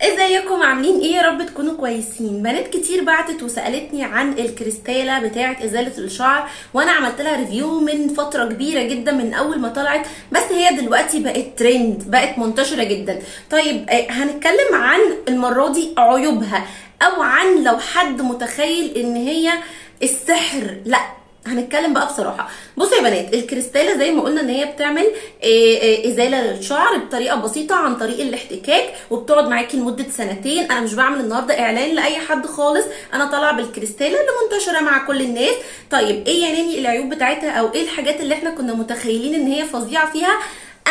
ازيكم عاملين ايه؟ يا رب تكونوا كويسين. بنات كتير بعتت وسالتني عن الكريستاله بتاعه ازاله الشعر، وانا عملت لها ريفيو من فتره كبيره جدا من اول ما طلعت، بس هي دلوقتي بقت ترند، بقت منتشره جدا. طيب هنتكلم عن المره دي عيوبها، او عن لو حد متخيل ان هي السحر. لا، هنتكلم بقى بصراحه. بصوا يا بنات، الكريستاله زي ما قلنا ان هي بتعمل ازاله للشعر بطريقه بسيطه عن طريق الاحتكاك، وبتقعد معاكي لمده سنتين. انا مش بعمل النهارده اعلان لاي حد خالص، انا طالعه بالكريستاله اللي منتشره مع كل الناس. طيب ايه يعني العيوب بتاعتها، او ايه الحاجات اللي احنا كنا متخيلين ان هي فظيعه فيها؟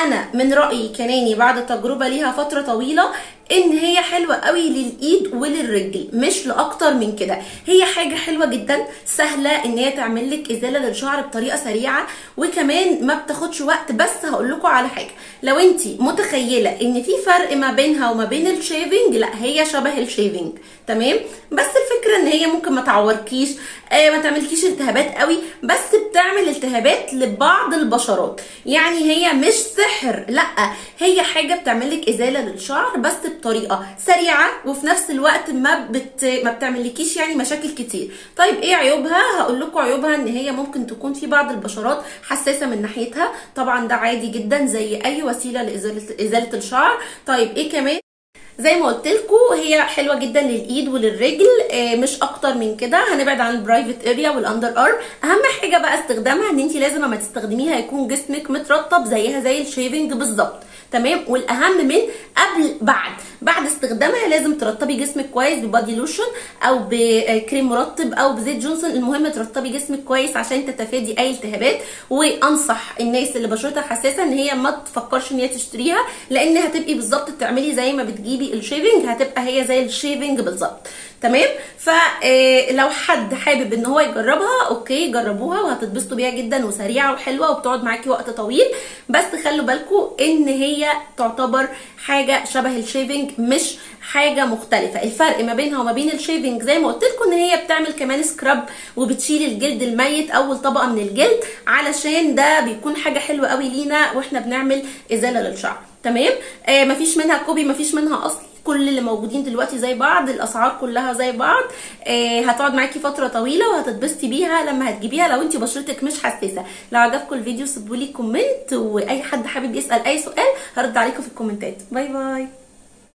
انا من رايي كناني بعد تجربه ليها فتره طويله ان هي حلوه قوي للايد وللرجل، مش لاكتر من كده. هي حاجه حلوه جدا، سهله ان هي تعمل لك ازاله للشعر بطريقه سريعه، وكمان ما بتاخدش وقت. بس هقول لكم على حاجه، لو انت متخيله ان في فرق ما بينها وما بين الشيفنج، لا، هي شبه الشيفنج تمام. بس الفكره ان هي ممكن ما تعوركيش، ما تعملكيش التهابات قوي، بس بتعمل التهابات لبعض البشرات. يعني هي مش سحر، لا، هي حاجه بتعمل لك ازاله للشعر بس بطريقه سريعه، وفي نفس الوقت ما بتعملكيش يعني مشاكل كتير. طيب ايه عيوبها؟ هقول لكم عيوبها ان هي ممكن تكون في بعض البشرات حساسه من ناحيتها، طبعا ده عادي جدا زي اي وسيله لازاله الشعر. طيب ايه كمان؟ زي ما قلت لكم هي حلوه جدا للايد وللرجل، مش اكتر من كده. هنبعد عن البرايفت اريا والاندر ارم. اهم حاجه بقى استخدامها، ان انت لازم لما تستخدميها يكون جسمك مترطب زيها زي الشيفنج بالظبط تمام. والاهم من بعد استخدامها لازم ترطبي جسمك كويس ببادي لوشن او بكريم مرطب او بزيت جونسون. المهم ترطبي جسمك كويس عشان تتفادي اي التهابات. وانصح الناس اللي بشرتها حساسه ان هي ما تفكرش ان هي تشتريها، لان هتبقي بالظبط بتعملي زي ما بتجيبي الشيفنج، هتبقى هي زي الشيفنج بالظبط تمام. فلو حد حابب ان هو يجربها، اوكي جربوها وهتتبسطوا بيها جدا، وسريعه وحلوه وبتقعد معاكي وقت طويل. بس خلوا بالكم ان هي تعتبر حاجه شبه الشيفنج، مش حاجه مختلفه. الفرق ما بينها وما بين الشيفنج زي ما قلت لكم ان هي بتعمل كمان سكراب، وبتشيل الجلد الميت، اول طبقه من الجلد، علشان ده بيكون حاجه حلوه قوي لينا واحنا بنعمل ازاله للشعر تمام. مفيش منها كوبي، مفيش منها اصلي، كل اللي موجودين دلوقتي زي بعض، الاسعار كلها زي بعض. هتقعد معاكي فتره طويله وهتتبسطي بيها لما هتجيبيها لو انت بشرتك مش حساسه. لو عجبكم الفيديو سيبوا لي كومنت، واي حد حابب يسال اي سؤال هرد عليكم في الكومنتات. باي باي.